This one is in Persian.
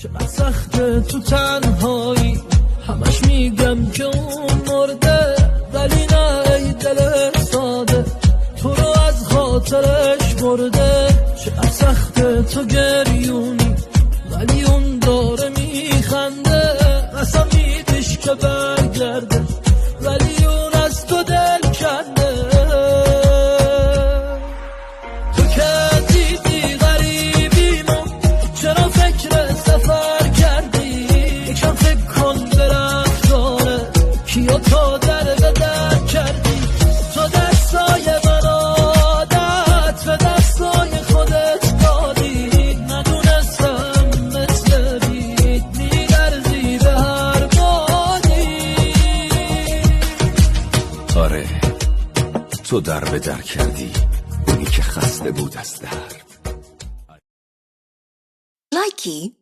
چقدر سخته تو تنهایی، همش میگم که اون مرده، ولی نه ای دل ساده تو رو از خاطرش برده. چقدر سخته تو گریونی ولی اون داره میخنده، اصلا میدیش که برگرده ولی اون از تو دل کنده. تو که دیدی غریبیمو چرا فکر سفر کردی، یکم فکر کن به رفتاره کیا تو در کردی. تو دستای من عادت به دستای خودت دادی، ندونستم مثل بید میلرزی به هر بادی. آره تو در به در کردی اونی که خسته بود از در. لایکی